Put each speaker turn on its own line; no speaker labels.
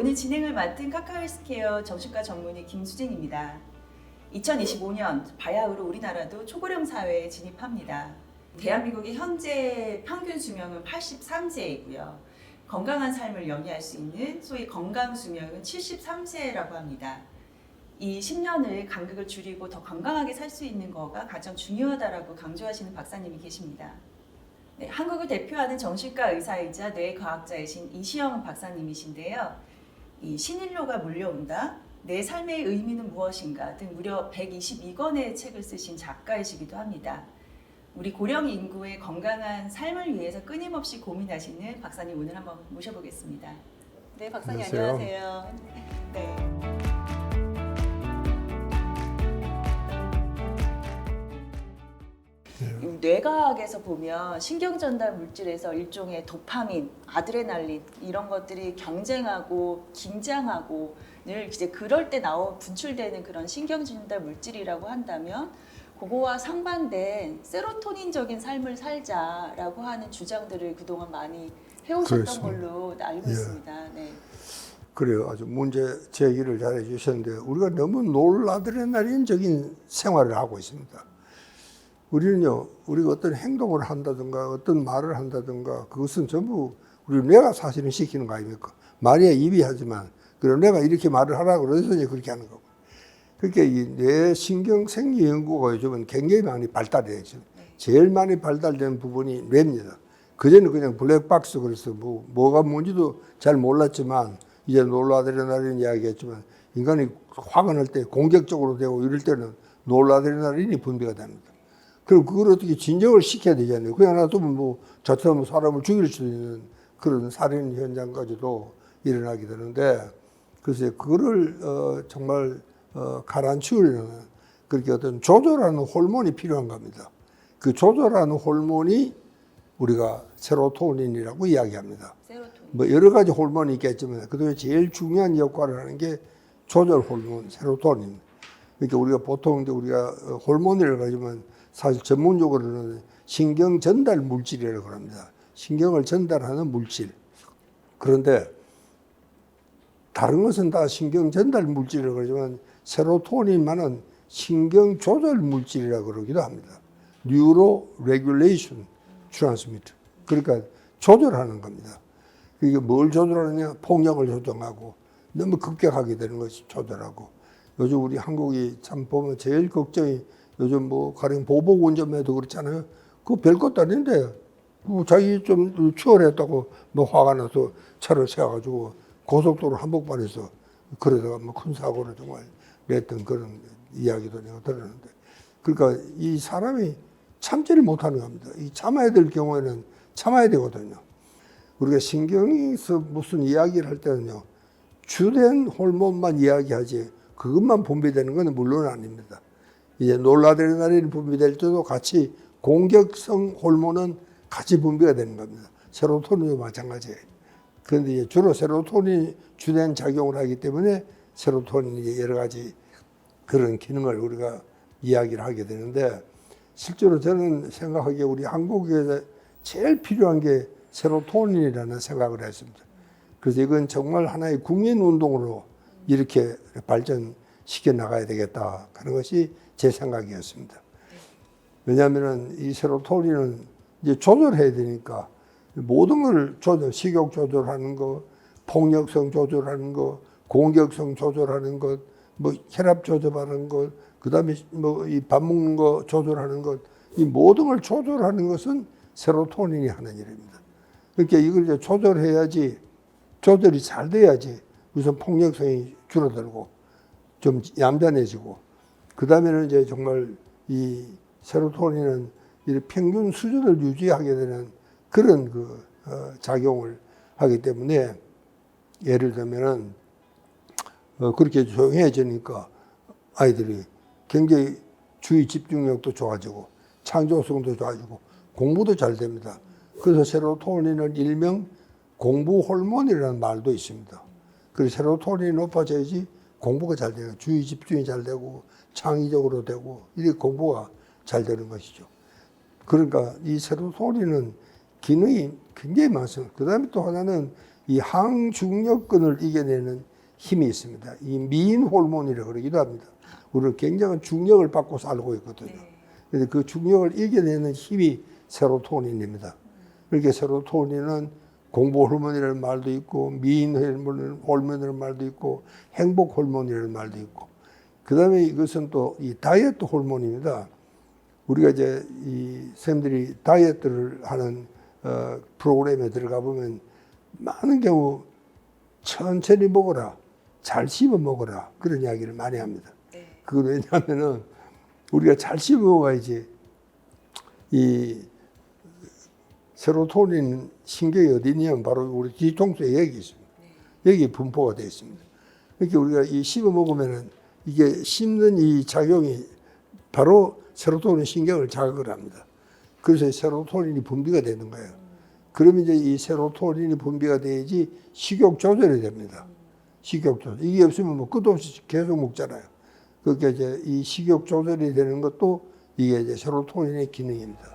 오늘 진행을 맡은 카카오헬스케어 정신과 전문의 김수진입니다. 2025년 바야흐로 우리나라도 초고령 사회에 진입합니다. 대한민국의 현재 평균 수명은 83세이고요. 건강한 삶을 영위할 수 있는 소위 건강 수명은 73세라고 합니다. 이 10년을 간극을 줄이고 더 건강하게 살 수 있는 거가 가장 중요하다라고 강조하시는 박사님이 계십니다. 네, 한국을 대표하는 정신과 의사이자 뇌과학자이신 이시영 박사님이신데요. 이 신인류가 몰려온다, 내 삶의 의미는 무엇인가 등 무려 122권의 책을 쓰신 작가이시기도 합니다. 우리 고령 인구의 건강한 삶을 위해서 끊임없이 고민하시는 박사님 오늘 한번 모셔보겠습니다. 네, 박사님 안녕하세요. 네. 뇌과학에서 보면 신경전달 물질에서 일종의 도파민, 아드레날린 이런 것들이 경쟁하고 긴장하고 늘 이제 그럴 때 분출되는 그런 신경전달 물질이라고 한다면 그거와 상반된 세로토닌적인 삶을 살자라고 하는 주장들을 그동안 많이 해오셨던
그렇습니다.
걸로 알고 있습니다. 네.
그래요. 아주 문제 제기를 잘 해주셨는데 우리가 너무 놀라드레날린적인 생활을 하고 있습니다. 우리는요, 우리가 어떤 행동을 한다든가 어떤 말을 한다든가 그것은 전부 우리 뇌가 사실은 시키는 거 아닙니까? 말이야 입이 하지만 그럼 뇌가 이렇게 말을 하라고 그래서 이제 그렇게 하는 거고. 그러니까 이 뇌 신경 생리 연구가 요즘은 굉장히 많이 발달해요. 제일 많이 발달된 부분이 뇌입니다. 그전에 그냥 블랙박스 그래서 뭐가 뭔지도 잘 몰랐지만 이제 놀라드레날린 이야기했지만 인간이 화가 날 때 공격적으로 되고 이럴 때는 놀라드레날린이 분비가 됩니다. 그럼 그걸 어떻게 진정을 시켜야 되잖아요. 그냥 놔두면 저처럼 사람을 죽일 수 있는 그런 살인 현장까지도 일어나게 되는데, 그래서 그거를 정말 가라앉히려는 그렇게 어떤 조절하는 호르몬이 필요한 겁니다. 그 조절하는 호르몬이 우리가 세로토닌이라고 이야기합니다.
세로토닌.
여러 가지 호르몬이 있겠지만 그중에 제일 중요한 역할을 하는 게 조절 호르몬 세로토닌. 그러니까 우리가 보통 이제 우리가 호르몬이라고 하지만 사실 전문적으로는 신경 전달 물질이라고 합니다. 신경을 전달하는 물질. 그런데 다른 것은 다 신경 전달 물질이라고 하지만 세로토닌만은 신경 조절 물질이라고 그러기도 합니다. 뉴로 레귤레이션 트랜스미터. 그러니까 조절하는 겁니다. 이게 뭘 조절하느냐? 폭력을 조정하고 너무 급격하게 되는 것이 조절하고. 요즘 우리 한국이 참 보면 제일 걱정이 요즘 가령 보복 운전해도 그렇잖아요. 그거 별것도 아닌데 자기 좀 추월했다고 화가 나서 차를 세워가지고 고속도로 한복판에서 그러다가 큰 사고를 정말 냈던 그런 이야기도 내가 들었는데, 그러니까 이 사람이 참지를 못하는 겁니다. 이 참아야 될 경우에는 참아야 되거든요. 우리가 신경에서 무슨 이야기를 할 때는요, 주된 호르몬만 이야기하지 그것만 분비되는 건 물론 아닙니다. 이제 놀라드레날린이 분비될 때도 같이 공격성 호르몬은 같이 분비가 되는 겁니다. 세로토닌도 마찬가지예요. 그런데 이제 주로 세로토닌이 주된 작용을 하기 때문에 세로토닌이 여러 가지 그런 기능을 우리가 이야기를 하게 되는데, 실제로 저는 생각하기에 우리 한국에 제일 필요한 게 세로토닌이라는 생각을 했습니다. 그래서 이건 정말 하나의 국민운동으로 이렇게 발전시켜 나가야 되겠다 하는 것이 제 생각이었습니다. 왜냐하면 이 세로토닌은 이제 조절해야 되니까 모든 걸 식욕 조절하는 거, 폭력성 조절하는 거, 공격성 조절하는 것, 혈압 조절하는 것, 그 다음에 이 밥 먹는 거 조절하는 것, 이 모든 걸 조절하는 것은 세로토닌이 하는 일입니다. 그러니까 이걸 이제 조절해야지, 조절이 잘 돼야지 우선 폭력성이 줄어들고 좀 얌전해지고, 그 다음에는 이제 정말 이 세로토닌은 이 평균 수준을 유지하게 되는 그런 작용을 하기 때문에, 예를 들면은 그렇게 조용해지니까 아이들이 굉장히 주의 집중력도 좋아지고 창조성도 좋아지고 공부도 잘 됩니다. 그래서 세로토닌을 일명 공부 호르몬이라는 말도 있습니다. 그래서 세로토닌이 높아져야지 공부가 잘 되고 주의 집중이 잘 되고 창의적으로 되고 이렇게 공부가 잘 되는 것이죠. 그러니까 이 세로토닌은 기능이 굉장히 많습니다. 그 다음에 또 하나는 이 항중력근을 이겨내는 힘이 있습니다. 이 미인 호르몬이라고 그러기도 합니다. 우리는 굉장한 중력을 받고 살고 있거든요. 그런데 그 중력을 이겨내는 힘이 세로토닌입니다. 그렇게 세로토닌은 공부 호르몬이라는 말도 있고, 미인 호르몬이라는 말도 있고, 행복 호르몬이라는 말도 있고, 그 다음에 이것은 또 이 다이어트 호르몬입니다. 우리가 이제 이 선생님들이 다이어트를 하는 프로그램에 들어가 보면 많은 경우 천천히 먹어라, 잘 씹어 먹어라, 그런 이야기를 많이 합니다. 그건 왜냐하면은 우리가 잘 씹어 먹어야지 이 세로토닌 신경이 어디 있냐면 바로 우리 뒤통수에 여기 있습니다. 여기 분포가 되어 있습니다. 이렇게 우리가 이 씹어 먹으면은 이게 씹는 이 작용이 바로 세로토닌 신경을 자극을 합니다. 그래서 세로토닌이 분비가 되는 거예요. 그러면 이제 이 세로토닌이 분비가 돼야지 식욕 조절이 됩니다. 식욕 조절. 이게 없으면 뭐 끝도 없이 계속 먹잖아요. 그러니까 이제 이 식욕 조절이 되는 것도 이게 이제 세로토닌의 기능입니다.